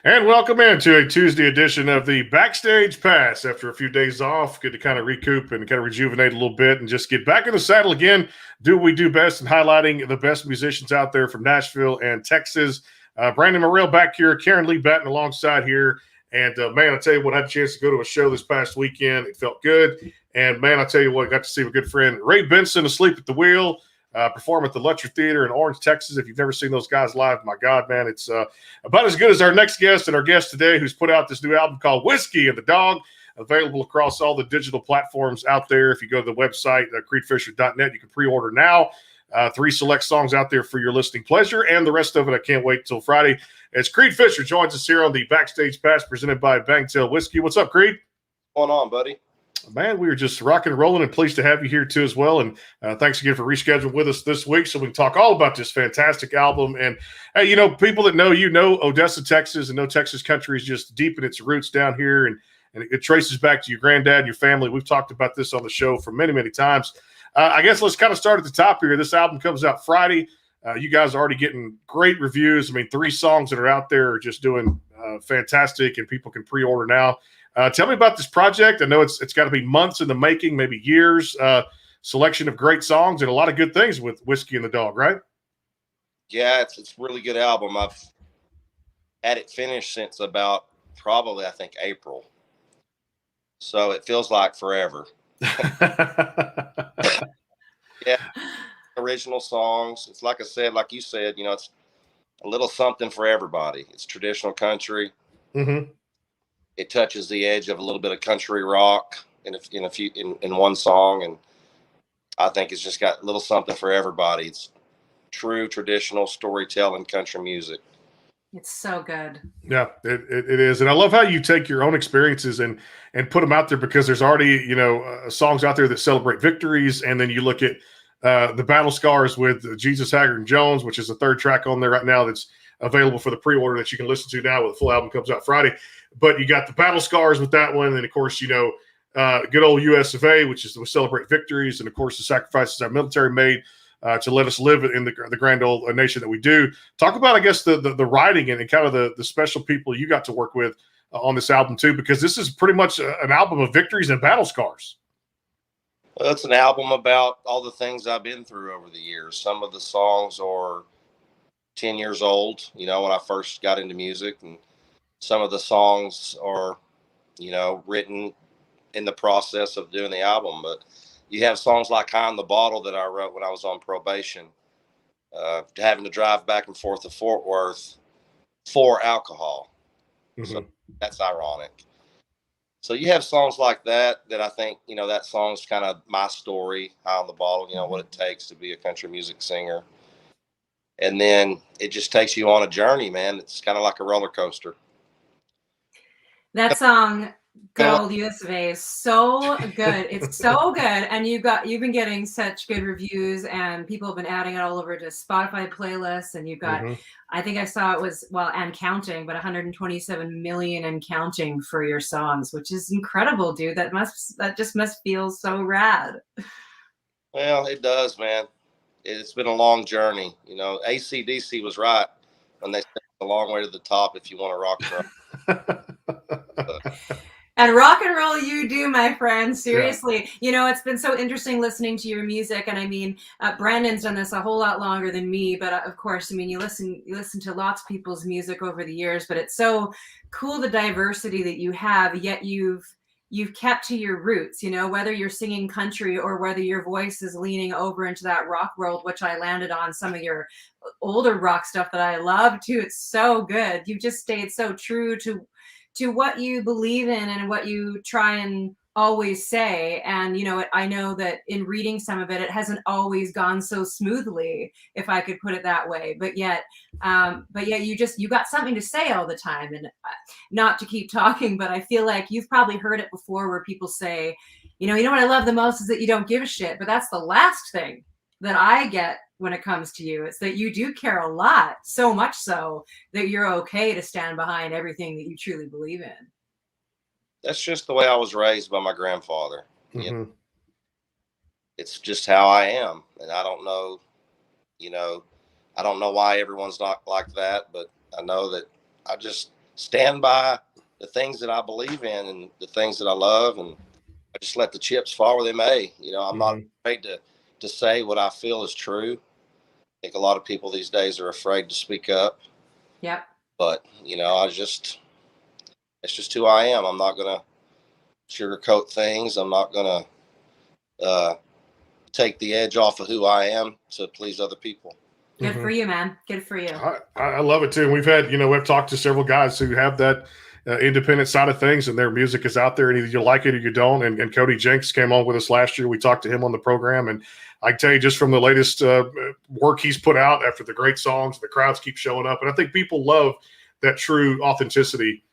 And welcome into a Tuesday edition of the Backstage Pass. After a few days off, good to kind of recoup and kind of rejuvenate a little bit and just get back in the saddle again. Do what we do best in highlighting the best musicians out there from Nashville and Texas. Brandon Morrell back here, Karen Lee Batten alongside here. And man, I tell you what, I had a chance to go to a show this past weekend. It felt good. And man, I tell you what, I got to see my good friend Ray Benson asleep at the wheel. Perform at the Lutcher Theater in Orange, Texas. If you've never seen those guys live, my God, man, it's about as good as our next guest and our guest today, who's put out this new album called Whiskey and the Dog, available across all the digital platforms out there. If you go to the website, creedfisher.net, you can pre-order now. 3 select songs out there for your listening pleasure, and the rest of it, I can't wait until Friday. As Creed Fisher joins us here on the Backstage Pass presented by Bangtail Whiskey. What's up, Creed? What's going on, buddy? Man, we were just rocking and rolling and pleased to have you here too as well. And thanks again for rescheduling with us this week so we can talk all about this fantastic album. And, hey, you know, people that know you know Odessa, Texas, and know Texas country is just deep in its roots down here. And it traces back to your granddad and your family. We've talked about this on the show for many, many times. I guess let's kind of start at the top here. This album comes out Friday. You guys are already getting great reviews. I mean, 3 songs that are out there are just doing fantastic, and people can pre-order now. Tell me about this project. I know it's got to be months in the making, maybe years. Selection of great songs and a lot of good things with Whiskey and the Dog, right? Yeah, it's a really good album. I've had it finished since about probably, I think, April. So it feels like forever. Yeah, original songs. It's like I said, like you said, you know, it's a little something for everybody. It's traditional country. Mm-hmm. It touches the edge of a little bit of country rock in one song, and I think it's just got a little something for everybody. It's true traditional storytelling country music. It's so good. Yeah, it is, and I love how you take your own experiences and put them out there, because there's already songs out there that celebrate victories, and then you look at the Battle Scars with Jesus, Haggard, and Jones, which is the 3rd track on there right now that's available for the pre-order that you can listen to now. With the full album comes out Friday. But you got the Battle Scars with that one, and of course, good old US of A, which is we celebrate victories, and of course the sacrifices our military made to let us live in the grand old nation that we do. Talk about, I guess, the writing and kind of the special people you got to work with on this album too, because this is pretty much an album of victories and battle scars. Well, it's an album about all the things I've been through over the years. Some of the songs are 10 years old, when I first got into music, and some of the songs are, written in the process of doing the album. But you have songs like High on the Bottle that I wrote when I was on probation, having to drive back and forth to Fort Worth for alcohol. Mm-hmm. So that's ironic. So you have songs like that I think, that song's kind of my story, High on the Bottle, what it takes to be a country music singer. And then it just takes you on a journey, man. It's kind of like a roller coaster. That song, Good Old US of A, is so good. It's so good. And you've been getting such good reviews, and people have been adding it all over to Spotify playlists. And you've got, I think I saw it was, and counting, but 127 million and counting for your songs, which is incredible, dude. That just must feel so rad. Well, it does, man. It's been a long journey. AC/DC was right when they said it's a long way to the top if you want to rock and roll. And rock and roll you do, my friend. Seriously. Yeah. It's been so interesting listening to your music. And I mean, Brandon's done this a whole lot longer than me. But of course, I mean, you listen to lots of people's music over the years. But it's so cool, the diversity that you have, yet you've kept to your roots, whether you're singing country or whether your voice is leaning over into that rock world, which I landed on some of your older rock stuff that I love too. It's so good. You've just stayed so true to what you believe in and what you try and always say. And, I know that in reading some of it, it hasn't always gone so smoothly, if I could put it that way. But yet you got something to say all the time. And not to keep talking, but I feel like you've probably heard it before where people say, you know what I love the most is that you don't give a shit. But that's the last thing that I get when it comes to you. It's that you do care a lot, so much so that you're okay to stand behind everything that you truly believe in. That's just the way I was raised by my grandfather. Mm-hmm. It's just how I am. And I don't know, I don't know why everyone's not like that, but I know that stand by the things that I believe in and the things that I love, and I just let the chips fall where they may. You know, I'm not afraid to say what I feel is true. I think a lot of people these days are afraid to speak up. Yep. But, you know, it's just who I am. I'm not going to sugarcoat things. I'm not going to take the edge off of who I am to please other people. Good for you, man. Good for you. I love it too. And we've had, we've talked to several guys who have that independent side of things, and their music is out there, and either you like it or you don't. And Cody Jenks came on with us last year. We talked to him on the program, and I can tell you just from the latest work he's put out after the great songs, the crowds keep showing up. And I think people love that true authenticity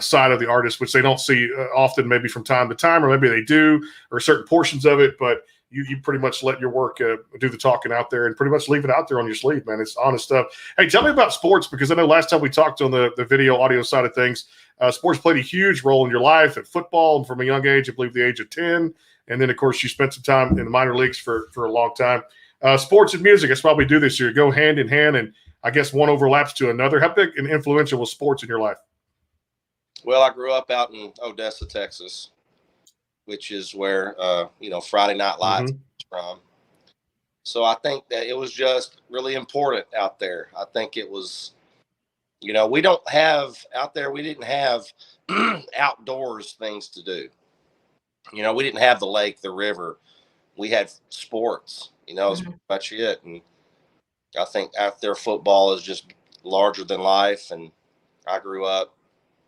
side of the artist, which they don't see often, maybe from time to time, or maybe they do, or certain portions of it. But you pretty much let your work do the talking out there and pretty much leave it out there on your sleeve, man. It's honest stuff. Hey, tell me about sports, because I know last time we talked on the video audio side of things, sports played a huge role in your life at football, and from a young age, I believe the age of 10. And then, of course, you spent some time in the minor leagues for a long time. Sports and music, that's why we do this here. Go hand in hand, and I guess one overlaps to another. How big and influential was sports in your life? Well, I grew up out in Odessa, Texas, which is where, Friday Night Lights is from. So I think that it was just really important out there. I think it was, we didn't have outdoors things to do. We didn't have the lake, the river. We had sports, is pretty much it. And I think out there football is just larger than life. And I grew up,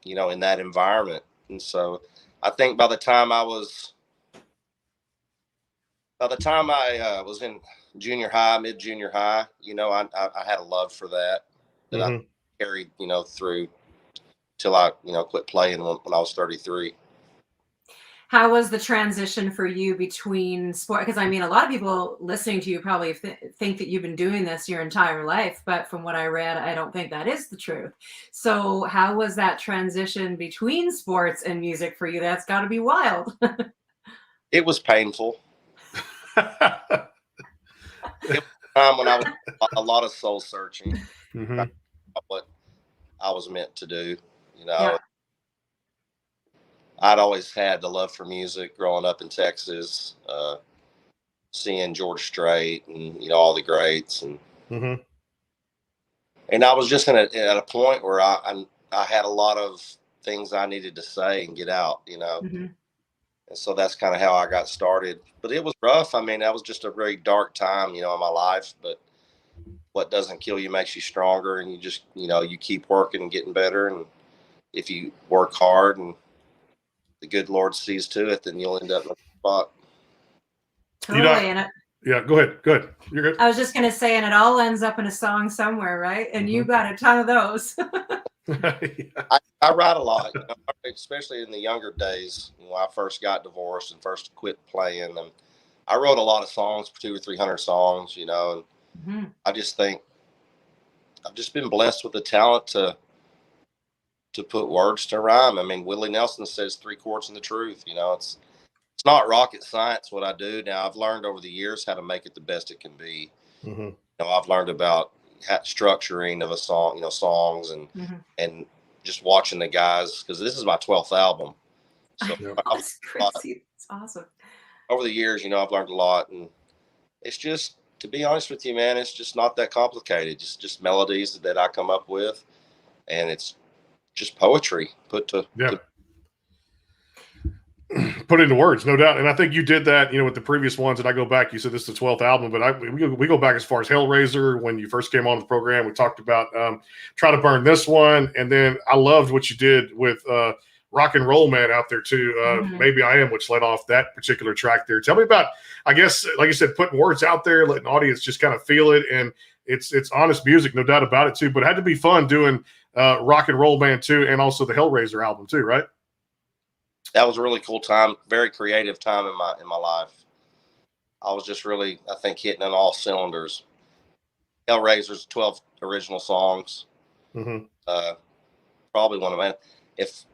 in that environment. And so I think by the time I was in junior high, mid-junior high, I had a love for that I carried, through till I, quit playing when I was 33. How was the transition for you between sport? Because I mean, a lot of people listening to you probably think that you've been doing this your entire life, but from what I read, I don't think that is the truth. So how was that transition between sports and music for you? That's got to be wild. It was painful. It was a time when I was a lot of soul searching about what I was meant to do. Yeah. I'd always had the love for music growing up in Texas, seeing George Strait and all the greats, and I was just at a point where I had a lot of things I needed to say and get out, and so that's kind of how I got started. But it was rough. I mean, that was just a very dark time, in my life. But what doesn't kill you makes you stronger, and you just you keep working and getting better, and if you work hard and the good Lord sees to it, then you'll end up in a spot. Totally. Yeah, go ahead. You're good. I was just going to say, and it all ends up in a song somewhere, right? And you got a ton of those. I write a lot, especially in the younger days when I first got divorced and first quit playing. And I wrote a lot of songs, 200 or 300 songs, and I just think I've just been blessed with the talent to put words to rhyme. I mean, Willie Nelson says 3 quarts in the truth. It's not rocket science what I do. Now, I've learned over the years how to make it the best it can be. I've learned about structuring of a song, songs, and just watching the guys, because this is my 12th album. So that's crazy. It's awesome. Over the years, I've learned a lot, and it's just, to be honest with you, man, it's just not that complicated. Just melodies that I come up with, and it's just poetry put into words, no doubt. And I think you did that, with the previous ones. And I go back, you said this is the 12th album, but we go back as far as Hellraiser. When you first came on the program, we talked about Try to Burn this one. And then I loved what you did with Rock and Roll Man out there too. Maybe I Am, which led off that particular track there. Tell me about, I guess, like you said, putting words out there, letting the audience just kind of feel it. And it's honest music, no doubt about it too. But it had to be fun doing Rock and Roll Man too, and also the Hellraiser album too, right? That was a really cool time, very creative time in my life. I was just really, I think, hitting on all cylinders. Hellraiser's 12 original songs. Probably one of my, if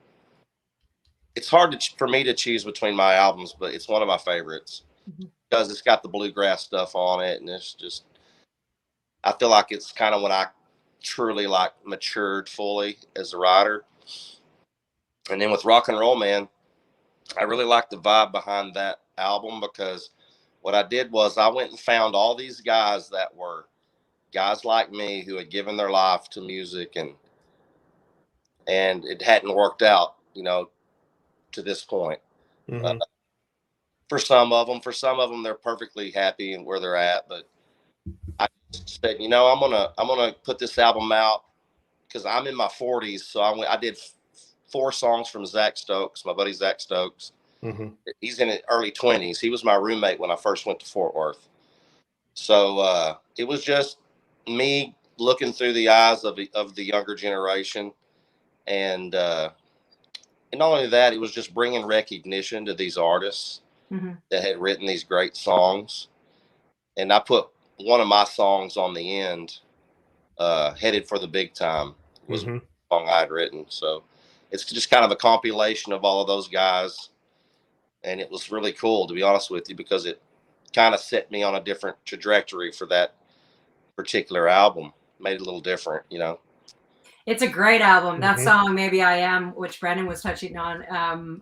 it's hard for me to choose between my albums, but it's one of my favorites because it's got the bluegrass stuff on it, and it's just, I feel like it's kind of when I truly matured fully as a writer. And then with Rock and Roll Man, I really like the vibe behind that album, because what I did was I went and found all these guys that were guys like me who had given their life to music, and it hadn't worked out, to this point. Mm-hmm. For some of them, they're perfectly happy in where they're at. But I said, I'm gonna put this album out because I'm in my 40s. So I did 4 songs from Zach Stokes, my buddy Zach Stokes. Mm-hmm. He's in his early 20s. He was my roommate when I first went to Fort Worth. So it was just me looking through the eyes of the younger generation, and not only that, it was just bringing recognition to these artists that had written these great songs. And I put one of my songs on the end, "Headed for the Big Time," was a song I had written. So it's just kind of a compilation of all of those guys. And it was really cool, to be honest with you, because it kind of set me on a different trajectory for that particular album. Made it a little different, It's a great album. That song, "Maybe I Am," which Brendan was touching on,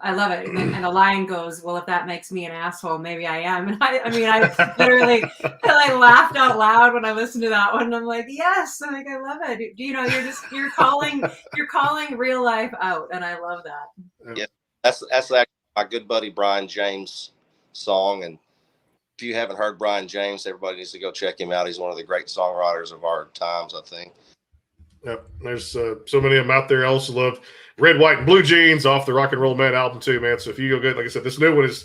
I love it. And the line goes, "Well, if that makes me an asshole, maybe I am." And I literally I laughed out loud when I listened to that one. I'm like, yes. I'm like, I love it. You're calling real life out, and I love that. Yeah, that's actually my good buddy Brian James' song. And if you haven't heard Brian James, everybody needs to go check him out. He's one of the great songwriters of our times, I think. Yep. There's so many of them out there. I also love Red, White, and Blue Jeans off the Rock and Roll Man album too, man. So if you go get, like I said, this new one is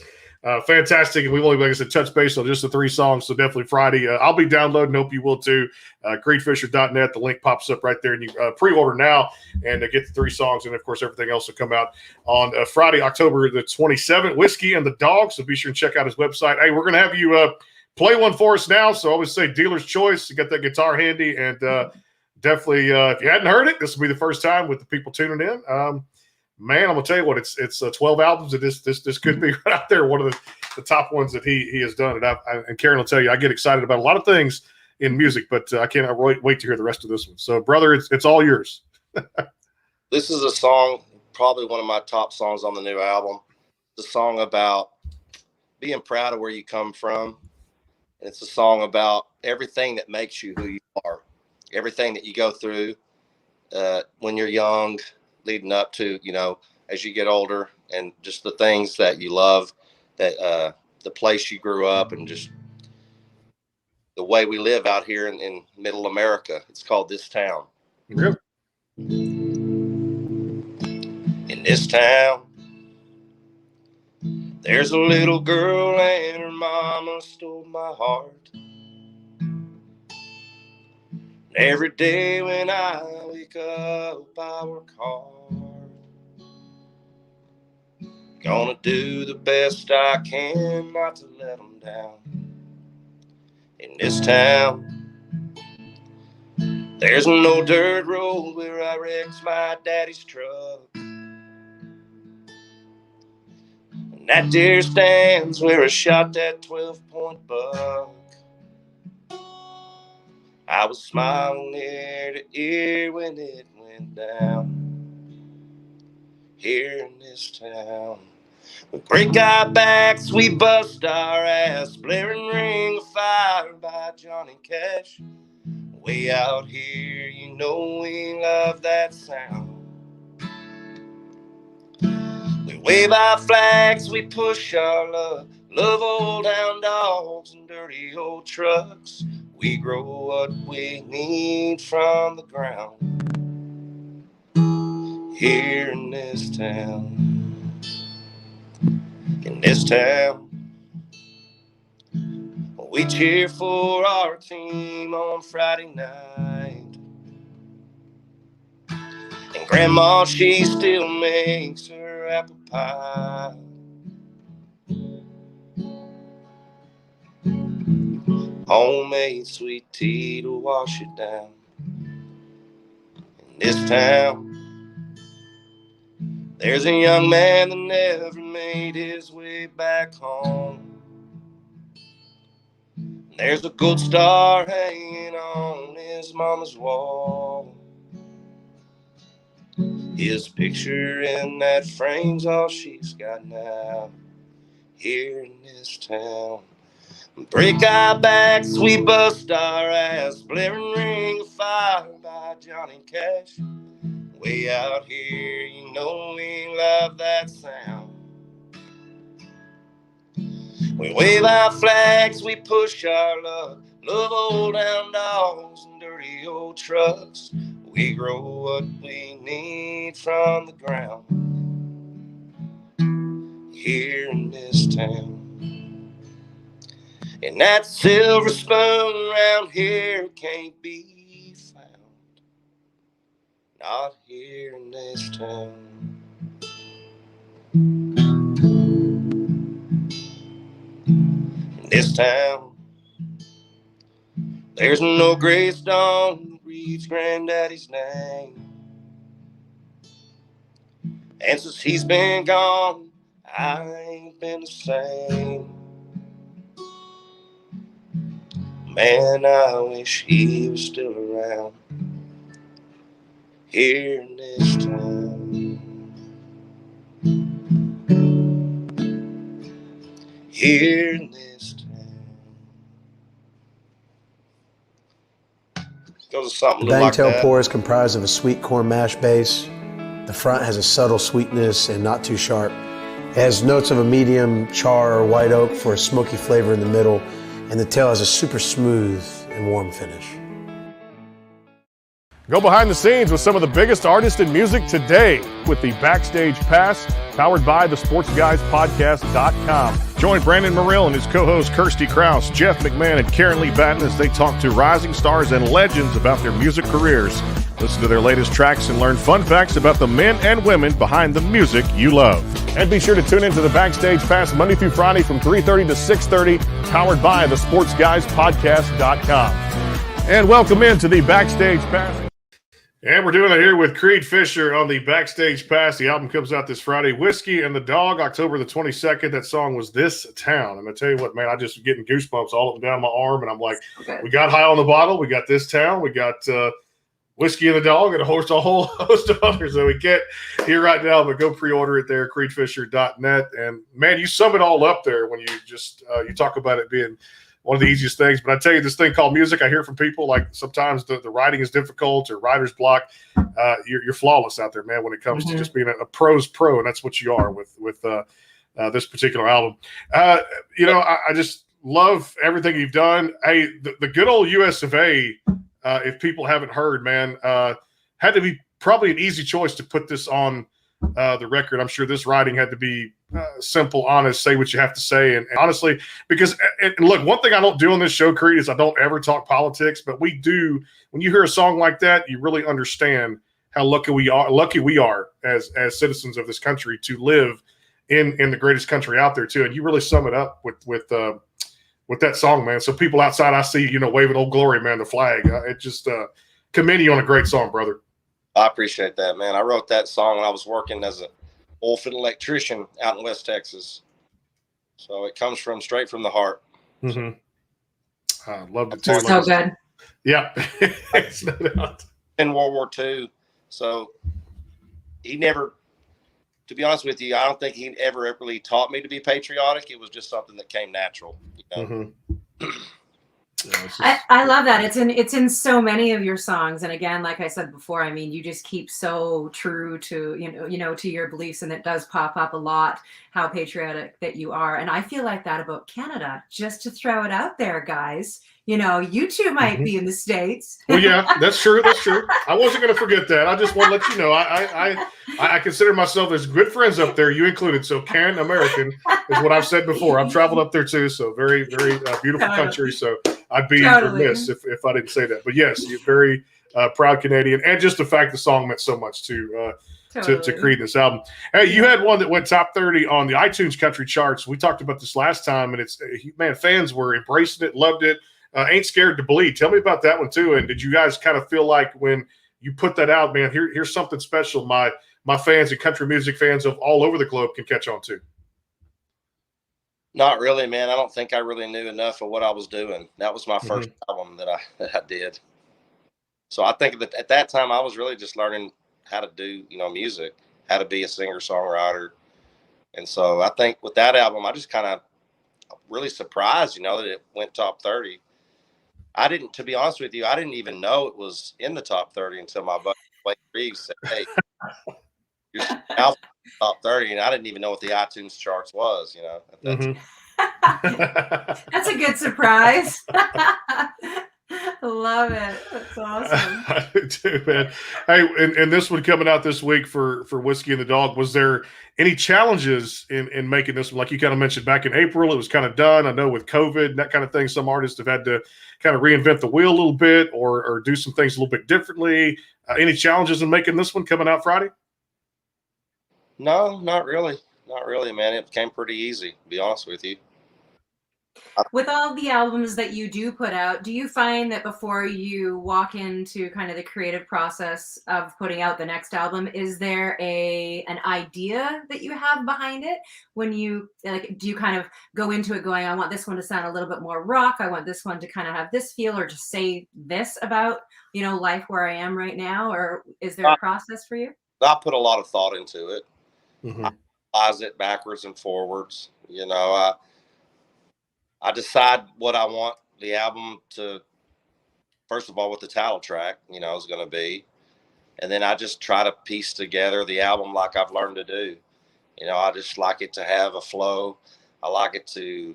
fantastic. And we've only, like I said, touched base on just the 3 songs. So definitely Friday. I'll be downloading. Hope you will too. Creedfisher.net. The link pops up right there. And you pre-order now and get the 3 songs. And of course, everything else will come out on Friday, October the 27th. Whiskey and the Dog. So be sure and check out his website. Hey, we're going to have you play one for us now. So I always say dealer's choice. You got that guitar handy, and definitely, if you hadn't heard it, this will be the first time with the people tuning in. Man, I'm gonna tell you what, it's 12 albums that this could be right out there, one of the top ones that he has done. And and Karen will tell you, I get excited about a lot of things in music, but I cannot wait to hear the rest of this one. So, brother, it's all yours. This is a song, probably one of my top songs on the new album. It's a song about being proud of where you come from. And it's a song about everything that makes you who you are. Everything that you go through when you're young, leading up to, as you get older, and just the things that you love, that the place you grew up, and just the way we live out here in middle America. It's called This Town. Yep. In this town, there's a little girl and her mama stole my heart. Every day when I wake up, I work hard. Gonna do the best I can not to let them down. In this town, there's no dirt road where I wrecked my daddy's truck. And that deer stands where I shot that 12-point buck. I was smiling ear to ear when it went down. Here in this town, we break our backs, we bust our ass, blaring Ring of Fire by Johnny Cash. Way out here, we love that sound. We wave our flags, we push our love old hound dogs and dirty old trucks. We grow what we need from the ground here in this town. In this town, we cheer for our team on Friday night. And Grandma, she still makes her apple pie. Homemade sweet tea to wash it down. In this town, there's a young man that never made his way back home. There's a gold star hanging on his mama's wall. His picture in that frame's all she's got now here in this town. Break our backs, we bust our ass, blaring ring of fire by Johnny Cash. Way out here, you know we love that sound. We wave our flags, we push our luck, love old down dogs and dirty old trucks. We grow what we need from the ground here in this town. And that silver spoon around here can't be found, not here in this town. In this town, there's no gravestone that reads Granddaddy's name. And since he's been gone, I ain't been the same. Man, I wish he was still around here in this town. Here in this town. Goes to something The like Bangtail that. pour is comprised of a sweet corn mash base. The front has a subtle sweetness and not too sharp. It has notes of a medium char or white oak for a smoky flavor in the middle, and the tail has a super smooth and warm finish. Go behind the scenes with some of the biggest artists in music today with the Backstage Pass, powered by the SportsGuysPodcast.com. Join Brandon Morrill and his co-hosts Kirsty Krause, Jeff McMahon, and Karen Lee Batten as they talk to rising stars and legends about their music careers. Listen to their latest tracks and learn fun facts about the men and women behind the music you love. And be sure to tune into the Backstage Pass Monday through Friday from 3:30 to 6:30, powered by the SportsGuysPodcast.com. And welcome into the Backstage Pass. And we're doing it here with Creed Fisher on the Backstage Pass. The album comes out this Friday. Whiskey and the Dog, October the 22nd. That song was This Town. I'm going to tell you what, man, I just getting goosebumps all up and down my arm. And I'm like, we got High on the Bottle. We got This Town. We got Whiskey and the Dog and a whole host of others that we get here right now. But go pre-order it there, creedfisher.net. And, man, you sum it all up there when you just you talk about it being one of the easiest things. But I tell you, this thing called music, I hear from people like sometimes the writing is difficult or writer's block. You're flawless out there, man, when it comes to just being a pro's pro, and that's what you are with this particular album. I just love everything you've done. Hey, the good old US of A, if people haven't heard, man, had to be probably an easy choice to put this on the record. I'm sure this writing had to be simple, honest, say what you have to say. And honestly, because and look, one thing I don't do on this show, Creed, is I don't ever talk politics, but we do. When you hear a song like that, you really understand how lucky we are as citizens of this country to live in the greatest country out there too. And you really sum it up with that song, man. So people outside, I see, waving Old Glory, man, the flag. It just commend you on a great song, brother. I appreciate that, man. I wrote that song when I was working as an oilfield electrician out in West Texas. So it comes straight from the heart. Mm-hmm. I loved it too. So good. Yeah. It's no doubt. In World War II. So he never, to be honest with you, I don't think he ever really taught me to be patriotic. It was just something that came natural. Mm-hmm. I love that. It's in so many of your songs. And again, like I said before, I mean, you just keep so true to, to your beliefs, and it does pop up a lot how patriotic that you are. And I feel like that about Canada, just to throw it out there, guys. You two might be in the States. Well, yeah, that's true. That's true. I wasn't going to forget that. I just want to let you know, I consider myself as good friends up there, you included. So Can American is what I've said before. I've traveled up there too. So very, very beautiful country. So I'd be remiss if I didn't say that. But yes, you're very proud Canadian. And just the fact the song meant so much to create this album. Hey, you had one that went top 30 on the iTunes country charts. We talked about this last time, and it's, man, fans were embracing it, loved it. Ain't Scared to Bleed. Tell me about that one too. And did you guys kind of feel like when you put that out, man, here's something special my fans and country music fans of all over the globe can catch on to? Not really, man. I don't think I really knew enough of what I was doing. That was my first album that I did. So I think that at that time I was really just learning to do, music, how to be a singer-songwriter. And so I think with that album, I just kind of really surprised, that it went top 30. To be honest with you, I didn't even know it was in the top 30 until my buddy Blake Reeves said, "Hey, your album top 30," and I didn't even know what the iTunes charts was, That's a good surprise. Love it. That's awesome. I do too, man. Hey, and this one coming out this week for Whiskey and the Dog, was there any challenges in making this one? Like you kind of mentioned back in April, it was kind of done. I know with COVID and that kind of thing, some artists have had to kind of reinvent the wheel a little bit or do some things a little bit differently. Any challenges in making this one coming out Friday? No, not really. Not really, man. It came pretty easy, to be honest with you. With all the albums that you do put out, do you find that before you walk into kind of the creative process of putting out the next album, is there an idea that you have behind it? When you do you kind of go into it going, I want this one to sound a little bit more rock, I want this one to kind of have this feel, or just say this about, life where I am right now? Or is there a process for you? I put a lot of thought into it. Mm-hmm. I analyze it backwards and forwards. I decide what I want the album to, first of all, what the title track, is going to be. And then I just try to piece together the album like I've learned to do. I just like it to have a flow. I like it to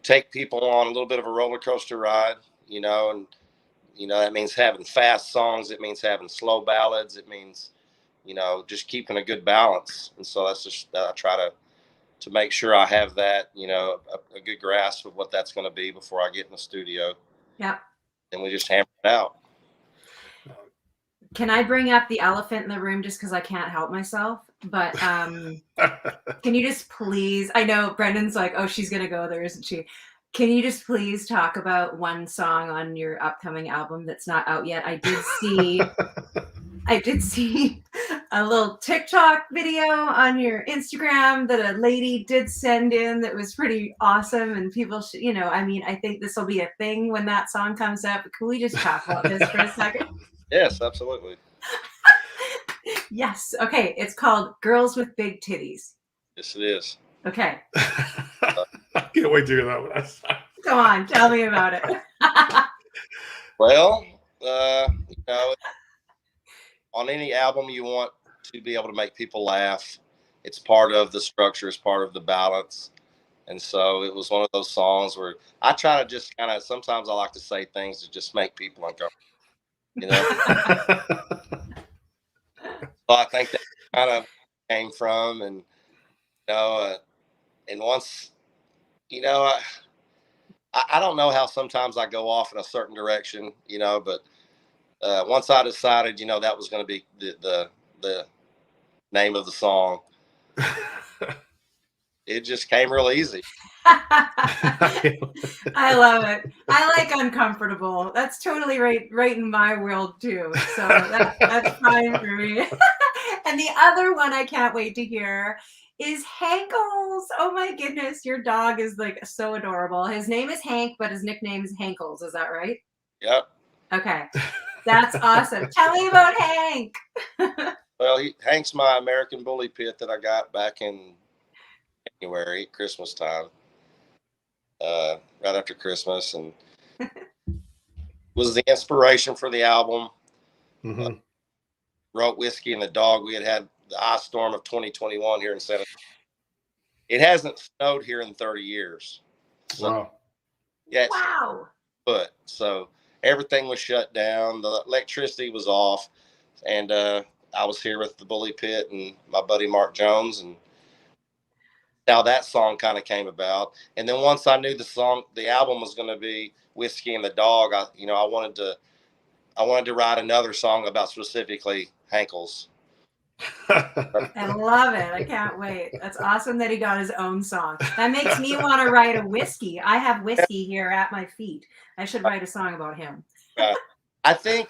take people on a little bit of a roller coaster ride, and, that means having fast songs. It means having slow ballads. It means, just keeping a good balance. And so that's just, I try to make sure I have that, a good grasp of what that's going to be before I get in the studio. Yeah. And we just hammer it out. Can I bring up the elephant in the room just because I can't help myself? But can you just please, I know Brendan's like, oh, she's going to go there, isn't she? Can you just please talk about one song on your upcoming album that's not out yet? I did see a little TikTok video on your Instagram that a lady did send in that was pretty awesome, and people should, I think this will be a thing when that song comes out, but can we just talk about this for a second? Yes, absolutely. Yes. Okay. It's called Girls with Big Titties. Yes, it is. Okay. I can't wait to hear that one. Go on. Tell me about it. Well, on any album you want to be able to make people laugh. It's part of the structure, it's part of the balance. And so it was one of those songs where I try to just kind of, sometimes I like to say things to just make people uncomfortable, So I think that kind of came from, and, and once, I don't know how sometimes I go off in a certain direction, but once I decided, that was going to be the name of the song, it just came real easy. I love it. I like uncomfortable. That's totally right in my world too. So that's fine for me. And the other one I can't wait to hear is Hankles. Oh my goodness, your dog is like so adorable. His name is Hank, but his nickname is Hankles. Is that right? Yep. Okay. That's awesome. Tell me about Hank. Well, Hank's my American Bully pit that I got back in January, Christmas time, right after Christmas, and was the inspiration for the album. Mm-hmm. Wrote Whiskey and the Dog. We had the ice storm of 2021 here in San Antonio. It hasn't snowed here in 30 years. So, Wow. Yeah. Wow. But so everything was shut down. The electricity was off, and I was here with the Bully Pit and my buddy Mark Jones, and how that song kind of came about. And then once I knew the album was going to be Whiskey and the Dog, I wanted to write another song about specifically Hankles. I love it. I can't wait. That's awesome that he got his own song. That makes me want to write a whiskey. I have whiskey here at my feet. I should write a song about him. I think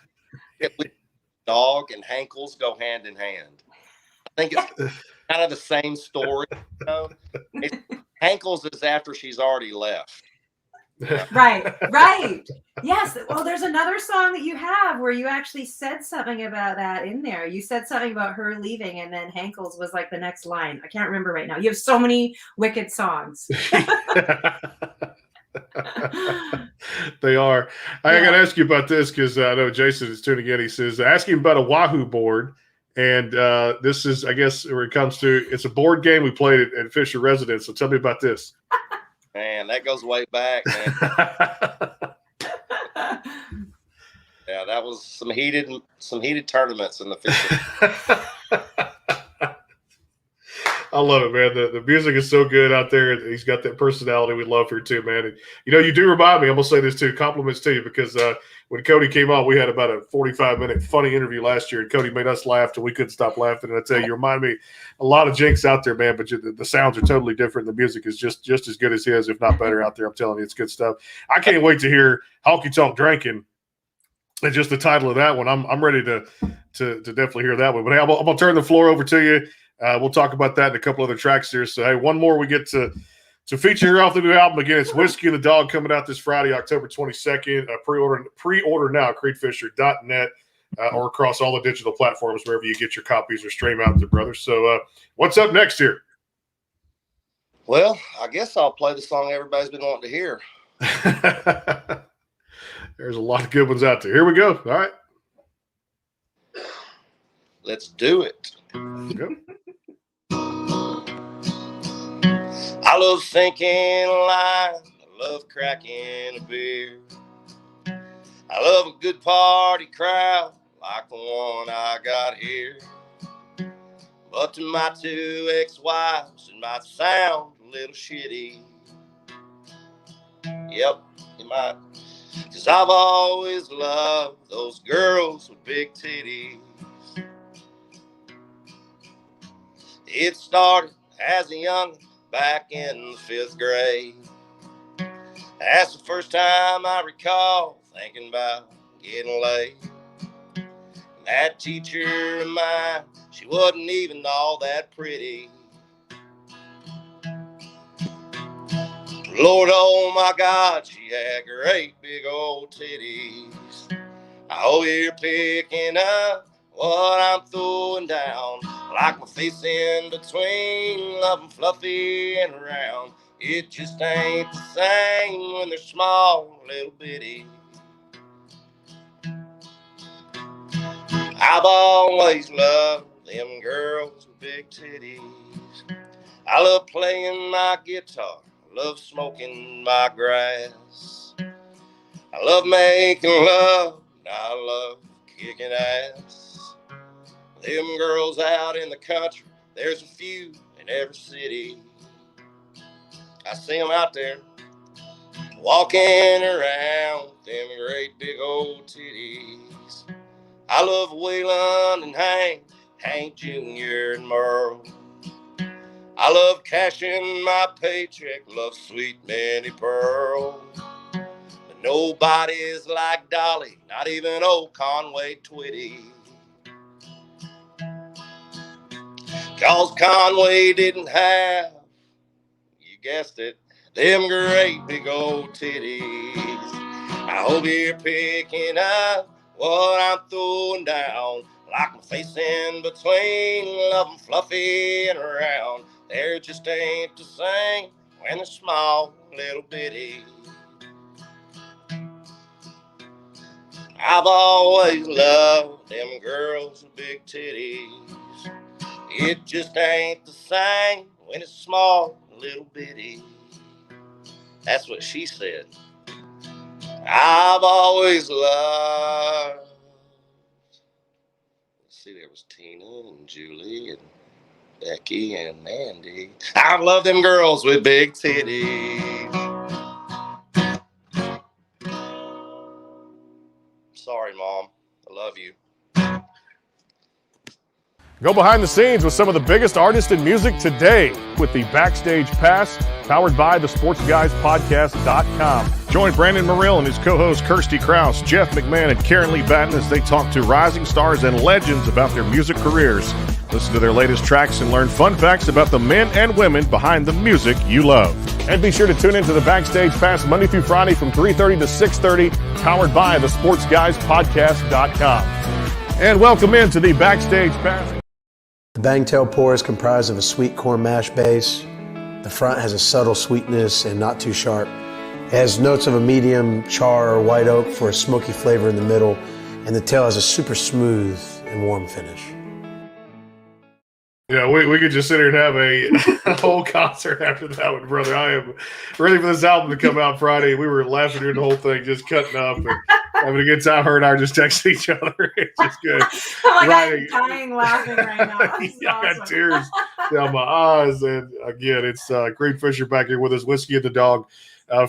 Dog and Hankles go hand in hand. I think it's kind of the same story. Hankles is after she's already left. Right. Yes. Well, there's another song that you have where you actually said something about that in there. You said something about her leaving, and then Hankel's was like the next line. I can't remember right now. You have so many wicked songs. They are. I got to ask you about this because I know Jason is tuning in. He says, ask him about a Wahoo board. And this is, I guess, where it comes to, it's a board game we played at Fisher Residence. So tell me about this. Man, that goes way back, man. Yeah, that was some heated tournaments in the Fisher. I love it, man. The music is so good out there. He's got that personality we love here too, man. And, you do remind me, I'm going to say this too, compliments to you, because when Cody came on, we had about a 45-minute funny interview last year, and Cody made us laugh till we couldn't stop laughing. And I tell you, you remind me a lot of Jinx out there, man, but the sounds are totally different. The music is just as good as his, if not better out there. I'm telling you, it's good stuff. I can't wait to hear Honky Tonk Drinking. And just the title of that one, I'm ready to definitely hear that one. But hey, I'm going to turn the floor over to you. We'll talk about that and a couple other tracks here. So, hey, one more we get to feature here off the new album. Again, it's Whiskey and the Dog coming out this Friday, October 22nd. Pre-order now at creedfisher.net or across all the digital platforms wherever you get your copies or stream out there, brother. So what's up next here? Well, I guess I'll play the song everybody's been wanting to hear. There's a lot of good ones out there. Here we go. All right. Let's do it. Yep. I love sinking a line. I love cracking a beer. I love a good party crowd like the one I got here. But to my two ex-wives, it might sound a little shitty. Yep, it might. 'Cause I've always loved those girls with big titties. It started as a young back in the 5th grade. That's the first time I recall thinking about getting laid. That teacher of mine, she wasn't even all that pretty. Lord, oh my God, she had great big old titties. I hope you're picking up what I'm throwing down. Like my face in between, love 'em fluffy and round. It just ain't the same when they're small, little bitty. I've always loved them girls with big titties. I love playing my guitar, I love smoking my grass. I love making love, and I love kicking ass. Them girls out in the country, there's a few in every city. I see them out there walking around with them great big old titties. I love Waylon and Hank Jr. and Merle. I love cashing my paycheck, love sweet Minnie Pearl. But nobody's like Dolly, not even old Conway Twitty. 'Cause Conway didn't have, you guessed it, them great big old titties. I hope you're picking up what I'm throwing down. Like my face in between, love 'em fluffy and round. They just ain't the same when they're small, little bitty. I've always loved them girls with big titties. It just ain't the same when it's small, little bitty. That's what she said. I've always loved. Let's see, there was Tina and Julie and Becky and Mandy. I love them girls with big titties. Sorry, Mom. I love you. Go behind the scenes with some of the biggest artists in music today with the Backstage Pass, powered by the SportsGuysPodcast.com. Join Brandon Morrill and his co-hosts Kirsty Krause, Jeff McMahon, and Karen Lee Batten as they talk to rising stars and legends about their music careers. Listen to their latest tracks and learn fun facts about the men and women behind the music you love. And be sure to tune into the Backstage Pass Monday through Friday from 3:30 to 6:30, powered by the SportsGuysPodcast.com. And welcome into the Backstage Pass. The Bangtail pour is comprised of a sweet corn mash base. The front has a subtle sweetness and not too sharp. It has notes of a medium char or white oak for a smoky flavor in the middle, and the tail has a super smooth and warm finish. Yeah, we could just sit here and have a whole concert after that one, brother. I am ready for this album to come out Friday. We were laughing during the whole thing, just cutting up and having a good time. Her and I are just texting each other. It's just good. Oh my God, I'm dying laughing right now. Yeah, I got tears down my eyes. And again, it's Creed Fisher back here with us, Whiskey and the Dog.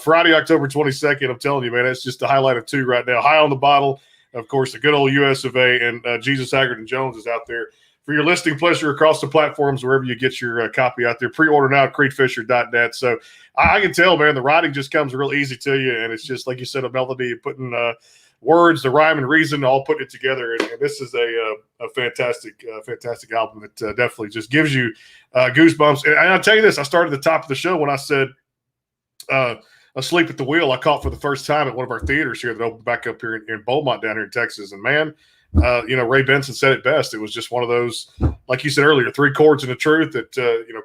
Friday, October 22nd, I'm telling you, man, that's just the highlight of two right now. High on the Bottle, of course, the good old US of A, and Jesus, Haggard, and Jones is out there for your listening pleasure across the platforms, wherever you get your copy out there. Pre-order now at creedfisher.net. So I can tell, man, the writing just comes real easy to you, and it's just, like you said, a melody, putting words, the rhyme and reason, all putting it together. And this is a fantastic album that definitely just gives you goosebumps. And I'll tell you this, I started at the top of the show when I said Asleep at the Wheel. I caught for the first time at one of our theaters here that opened back up here in Beaumont down here in Texas. And, man, Ray Benson said it best. It was just one of those, like you said earlier, three chords and a truth that,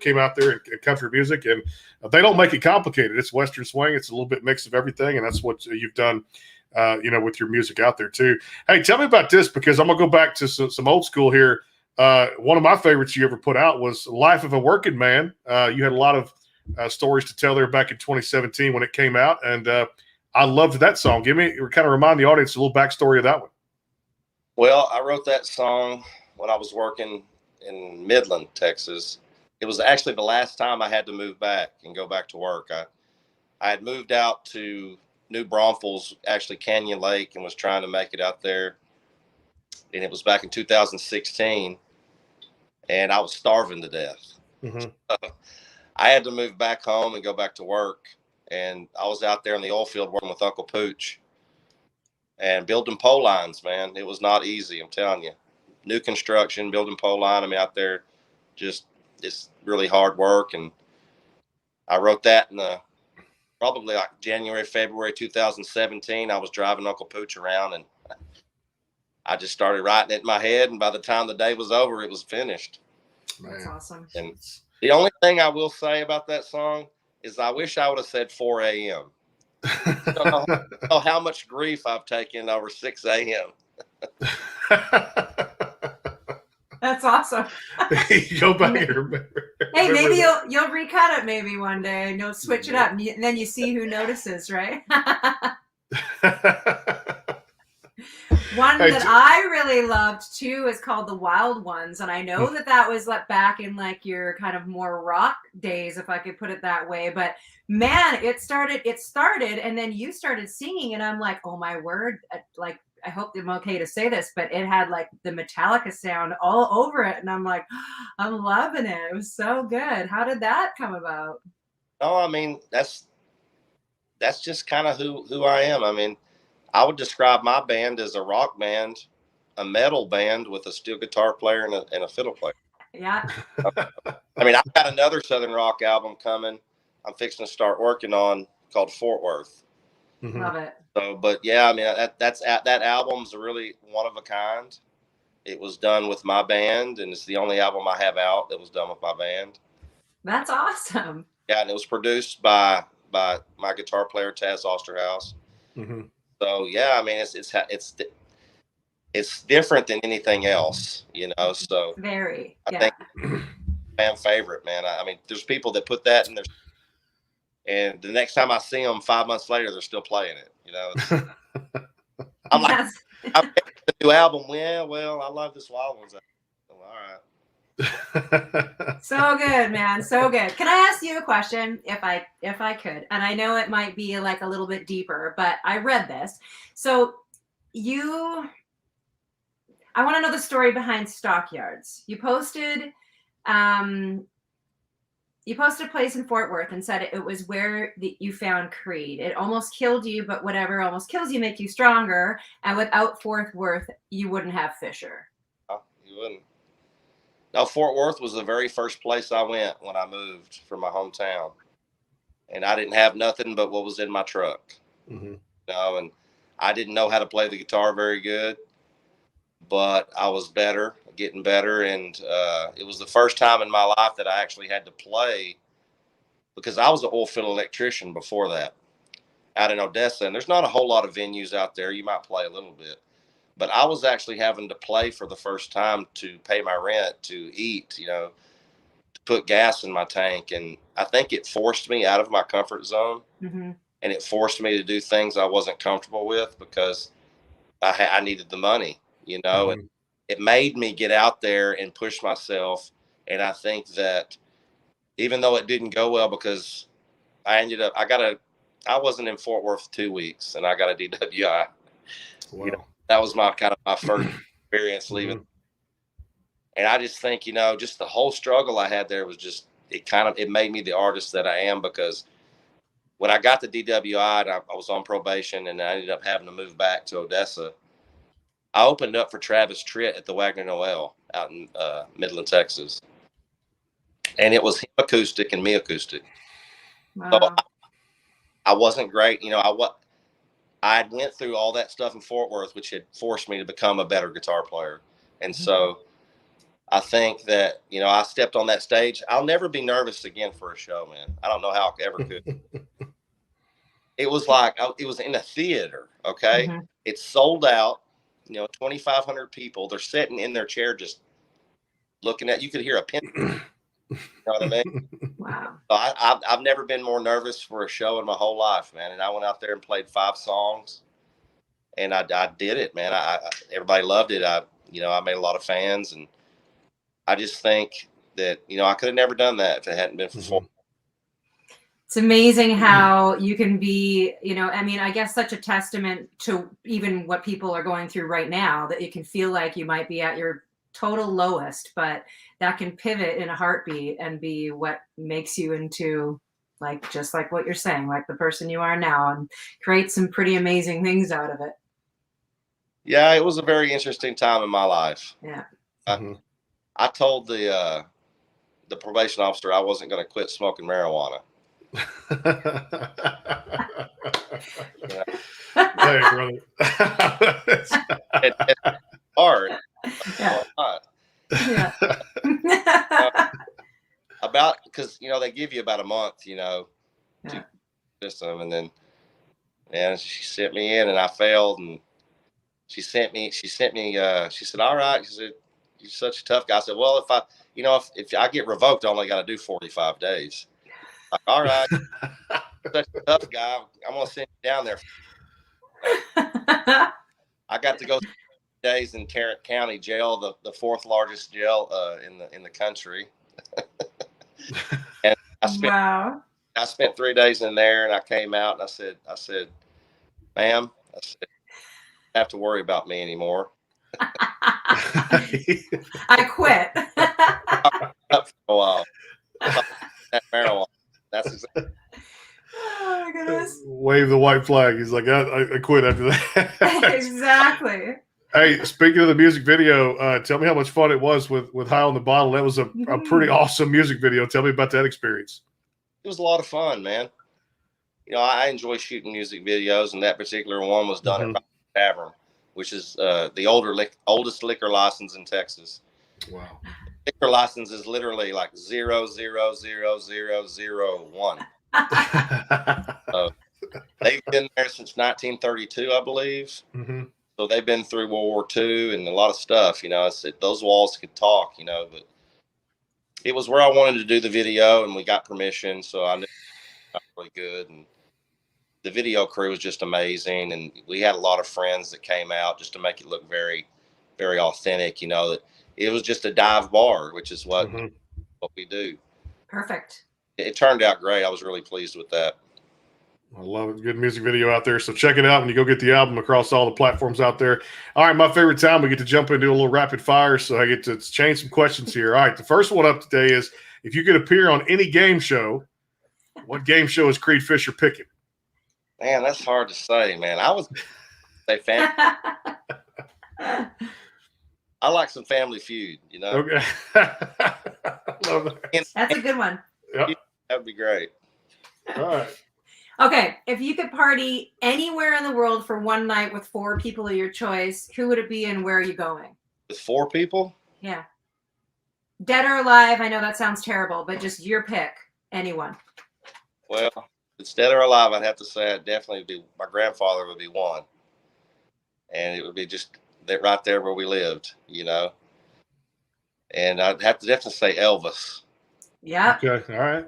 came out there in country music. And they don't make it complicated. It's Western swing. It's a little bit mix of everything. And that's what you've done, with your music out there too. Hey, tell me about this, because I'm going to go back to some old school here. One of my favorites you ever put out was Life of a Working Man. You had a lot of stories to tell there back in 2017 when it came out. And I loved that song. Kind of remind the audience a little backstory of that one. Well, I wrote that song when I was working in Midland, Texas. It was actually the last time I had to move back and go back to work. I had moved out to New Braunfels, actually Canyon Lake, and was trying to make it out there. And it was back in 2016, and I was starving to death. Mm-hmm. I had to move back home and go back to work. And I was out there in the oil field working with Uncle Pooch and building pole lines, man. It was not easy, I'm telling you. New construction, building pole line. I mean, out there, it's really hard work. And I wrote that in probably like January, February 2017. I was driving Uncle Pooch around, and I just started writing it in my head. And by the time the day was over, it was finished. That's awesome. And the only thing I will say about that song is I wish I would have said 4 a.m. I don't know how much grief I've taken over 6 a.m. That's awesome. Go back and remember. Hey, maybe you'll recut it maybe one day, and you'll switch it up, and then you see who notices, right? One that I really loved too is called The Wild Ones, and I know that was like back in like your kind of more rock days, if I could put it that way. But man, it started, and then you started singing, and I'm like, oh my word! Like, I hope I'm okay to say this, but it had like the Metallica sound all over it, and I'm like, I'm loving it. It was so good. How did that come about? Oh, I mean, that's just kind of who I am. I mean, I would describe my band as a rock band, a metal band with a steel guitar player and a fiddle player. Yeah. I mean, I've got another Southern rock album coming. I'm fixing to start working on called Fort Worth. Mm-hmm. Love it. So, but yeah, I mean, that album's really one of a kind. It was done with my band, and it's the only album I have out that was done with my band. That's awesome. Yeah, and it was produced by my guitar player Taz Osterhaus. Mm-hmm. So yeah, I mean, it's different than anything else, So very. I think fan favorite, man. I mean, there's people that put that in their, and the next time I see them 5 months later, they're still playing it. I'm like, I'm the new album. Yeah, well, I love this Wild Ones. All right. So good, man. So good. Can I ask you a question if I could? And I know it might be like a little bit deeper, but I read this. So I want to know the story behind Stockyards. You posted a place in Fort Worth and said it was where you found Creed. It almost killed you, but whatever almost kills you make you stronger. And without Fort Worth, you wouldn't have Fisher. Oh, you wouldn't. No, Fort Worth was the very first place I went when I moved from my hometown, and I didn't have nothing but what was in my truck. Mm-hmm. And I didn't know how to play the guitar very good, but I was getting better, and it was the first time in my life that I actually had to play, because I was an oil field electrician before that out in Odessa, and there's not a whole lot of venues out there. You might play a little bit, but I was actually having to play for the first time to pay my rent, to eat, to put gas in my tank. And I think it forced me out of my comfort zone, Mm-hmm. and it forced me to do things I wasn't comfortable with, because I needed the money, Mm-hmm. and it made me get out there and push myself. And I think that even though it didn't go well, because I wasn't in Fort Worth 2 weeks and I got a DWI. Wow. That was my first experience leaving. Mm-hmm. And I just think, just the whole struggle I had there was just, it made me the artist that I am, because when I got the DWI and I was on probation and I ended up having to move back to Odessa, I opened up for Travis Tritt at the Wagner Noel out in Midland, Texas. And it was him acoustic and me acoustic. Wow. So I wasn't great. I went through all that stuff in Fort Worth, which had forced me to become a better guitar player. And so I think that, I stepped on that stage. I'll never be nervous again for a show, man. I don't know how I ever could. It was like, it was in a theater. Okay. Mm-hmm. It's sold out, 2,500 people. They're sitting in their chair, just looking at, you could hear a pin. You know what I mean? Wow. So I've never been more nervous for a show in my whole life, man. And I went out there and played 5 songs, and I did it, man. Everybody loved it. I made a lot of fans, and I just think that, I could have never done that if it hadn't been for Fort. It's amazing how you can be, I guess such a testament to even what people are going through right now, that it can feel like you might be at your total lowest, but that can pivot in a heartbeat and be what makes you into, just like what you're saying, like the person you are now, and create some pretty amazing things out of it. Yeah, it was a very interesting time in my life. Yeah. I told the probation officer I wasn't going to quit smoking marijuana. Hey, brother. It's hard. Yeah. Yeah. Because they give you about a month, to system, and then, man, she sent me in and I failed, and she said, all right, she said, you're such a tough guy. I said, well, if I get revoked, I only got to do 45 days. Like, all right, such a tough guy, I'm gonna send you down there. I got to go days in Tarrant County Jail, the 4th largest jail in the country. And I spent 3 days in there, and I came out, and I said, ma'am, I don't have to worry about me anymore. I quit. Up for a while. That marijuana. That's exactly. Oh my goodness. Wave the white flag. He's like, I quit after that. Exactly. Hey, speaking of the music video, tell me how much fun it was with High on the Bottle. That was a pretty awesome music video. Tell me about that experience. It was a lot of fun, man. I enjoy shooting music videos, and that particular one was done at Tavern, which is the oldest liquor license in Texas. Wow. Liquor license is literally like 0000001. They've been there since 1932, I believe. So they've been through World War II and a lot of stuff. Those walls could talk, but it was where I wanted to do the video, and we got permission, so I knew it was really good. And the video crew was just amazing, and we had a lot of friends that came out just to make it look very, very authentic. That it was just a dive bar, which is what we do. Perfect. It turned out great. I was really pleased with that. I love it. Good music video out there. So check it out when you go get the album across all the platforms out there. All right, my favorite time, we get to jump into a little rapid fire. So I get to change some questions here. All right, the first one up today is, if you could appear on any game show, what game show is Creed Fisher picking? Man, that's hard to say, man. I would say I like some Family Feud, you know. Okay. Love that. That's a good one. Yep. That'd be great. All right. Okay, if you could party anywhere in the world for one night with 4 people of your choice, who would it be and where are you going? With 4 people? Yeah. Dead or alive, I know that sounds terrible, but just your pick. Anyone. Well, if it's dead or alive, I'd have to say I'd definitely be, my grandfather would be one. And it would be just that right there where we lived, you know. And I'd have to definitely say Elvis. Yeah. Okay. All right.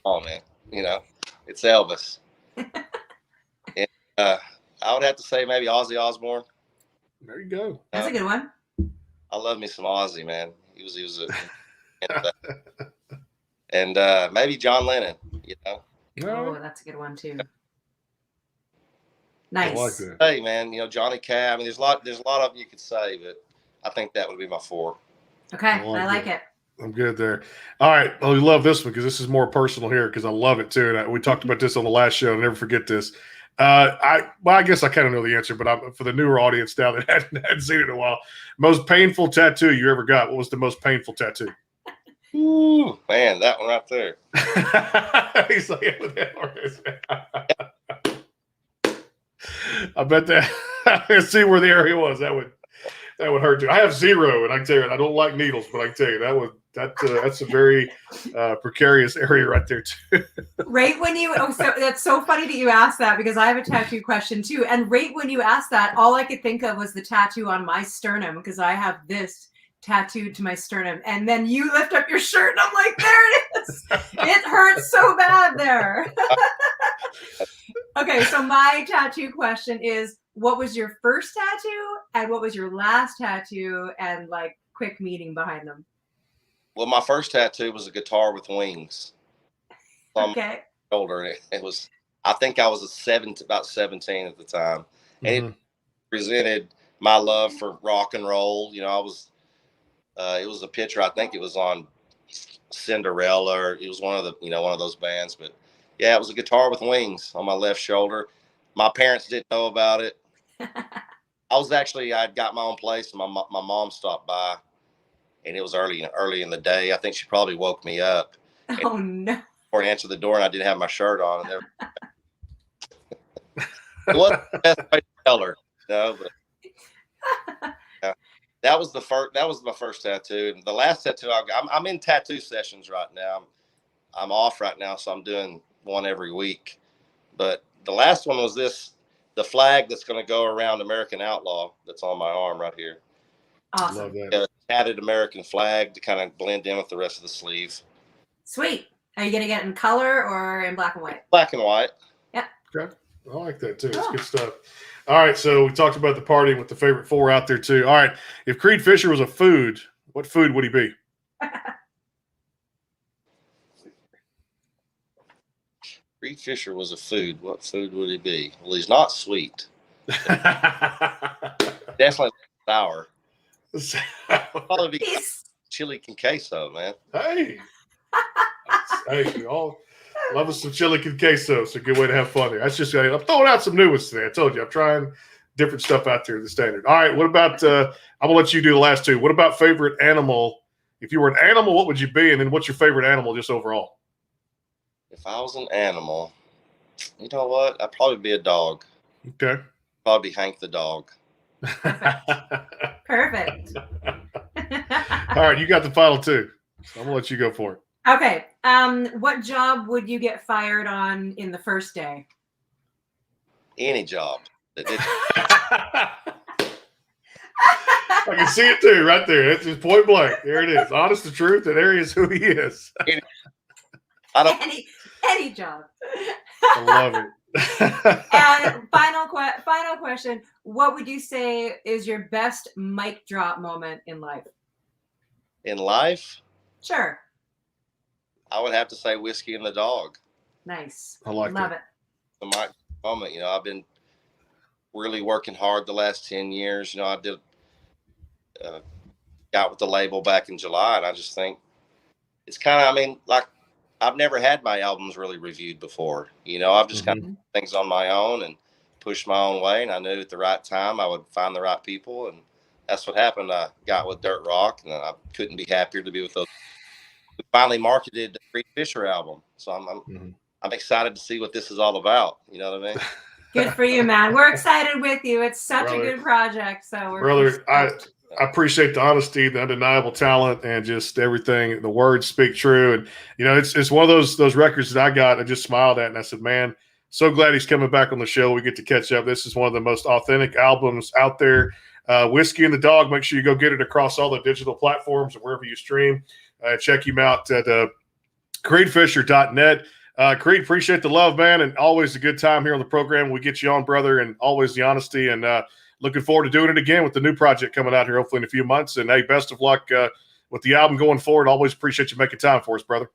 Oh, man. You know, it's Elvis. And I would have to say maybe Ozzy Osbourne. There you go. That's a good one. I love me some Ozzy, man. He was and maybe John Lennon, you know. Oh, that's a good one too. I like Nice. that. Hey, man, you know, Johnny Cash. I mean, there's a lot of them you could say, but I think that would be my 4. Okay, I like it. I'm good there. All right. Well, we love this one because this is more personal here because I love it too. And we talked about this on the last show. I'll never forget this. I guess I kind of know the answer, but for the newer audience now that hadn't seen it in a while, most painful tattoo you ever got? What was the most painful tattoo? Ooh, man, that one right there. He's like, what the hell is that? I bet that I see where the area was. That would hurt too. I have 0, and I can tell you, I don't like needles, but I can tell you that's a very precarious area right there too. Right when you so that's so funny that you asked that because I have a tattoo question too. And right when you asked that, all I could think of was the tattoo on my sternum because I have this tattooed to my sternum. And then you lift up your shirt and I'm like, there it is. It hurts so bad there. Okay, so my tattoo question is, what was your first tattoo and what was your last tattoo and like quick meaning behind them? Well, my first tattoo was a guitar with wings on my shoulder. It was, I think I was about 17 at the time. And it presented my love for rock and roll. You know, I was, it was a picture, I think it was on Cinderella, or it was one of those bands. But yeah, it was a guitar with wings on my left shoulder. My parents didn't know about it. I'd got my own place, and my mom stopped by, and it was early in the day. I think she probably woke me up. Oh no! Or answered the door, and I didn't have my shirt on. And it wasn't the best way to tell her, you know. But yeah, that was the first. That was my first tattoo, and the last tattoo I'm in tattoo sessions right now. I'm off right now, so I'm doing one every week. But the last one was the flag that's going to go around American Outlaw that's on my arm right here. Awesome. Love that. Tatted American flag to kind of blend in with the rest of the sleeve. Sweet. Are you going to get it in color or in black and white? Black and white. Yeah. Okay. I like that too. It's good stuff. All right. So we talked about the party with the favorite 4 out there too. All right. If Creed Fisher was a food, what food would he be? Creed Fisher was a food. What food would he be? Well, he's not sweet. Definitely sour. Probably be chili con queso, man. Hey, we all love us some chili con queso. It's a good way to have fun here. That's just I'm throwing out some new ones today. I told you I'm trying different stuff out there in the standard. All right, what about? I'm gonna let you do the last 2. What about favorite animal? If you were an animal, what would you be? And then what's your favorite animal just overall? If I was an animal, you know what? I'd probably be a dog. Okay. Probably be Hank the dog. Perfect. All right, you got the final 2. So I'm gonna let you go for it. Okay. What job would you get fired on in the first day? Any job. I can see it too, right there. It's just point blank. There it is. Honest to truth, and there he is who he is. I don't. Any job. I love it. And final question: what would you say is your best mic drop moment in life? In life, Sure. I would have to say Whiskey and the Dog. Nice. I like Love it. The mic moment. You know, I've been really working hard the last 10 years. You know, I did got with the label back in July, and I just think it's kind of, I mean, like, I've never had my albums really reviewed before. You know, I've just kind of things on my own and pushed my own way. And I knew at the right time I would find the right people. And that's what happened. I got with Dirt Rock, and I couldn't be happier to be with those. We finally marketed the Creed Fisher album, so I'm excited to see what this is all about. You know what I mean? Good for you, man. We're excited with you. It's such Brother. a good project. So Brother, I appreciate the honesty, the undeniable talent, and just everything. The words speak true. And, you know, it's one of those records that I got, I just smiled at, and I said, man, so glad he's coming back on the show. We get to catch up. This is one of the most authentic albums out there. Whiskey and the Dog, make sure you go get it across all the digital platforms and wherever you stream. Check him out at creedfisher.net. Creed, appreciate the love, man, and always a good time here on the program. We get you on, brother, and always the honesty, and looking forward to doing it again with the new project coming out here hopefully in a few months. And, hey, best of luck with the album going forward. Always appreciate you making time for us, brother.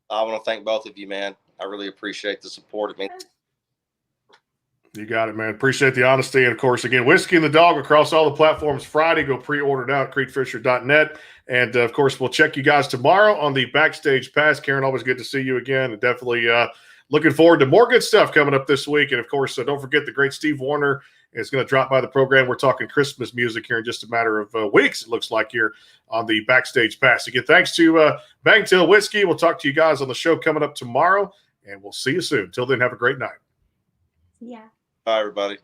I want to thank both of you, man. I really appreciate the support. It means You got it, man. Appreciate the honesty. And, of course, again, Whiskey and the Dog across all the platforms Friday. Go pre-order now at creedfisher.net. And, of course, we'll check you guys tomorrow on the Backstage Pass. Karen, always good to see you again. And definitely looking forward to more good stuff coming up this week. And, of course, don't forget the great Steve Warner is going to drop by the program. We're talking Christmas music here in just a matter of weeks, it looks like, here on the Backstage Pass. Again, thanks to Bangtail Whiskey. We'll talk to you guys on the show coming up tomorrow. And we'll see you soon. Till then, have a great night. Yeah. bye, everybody.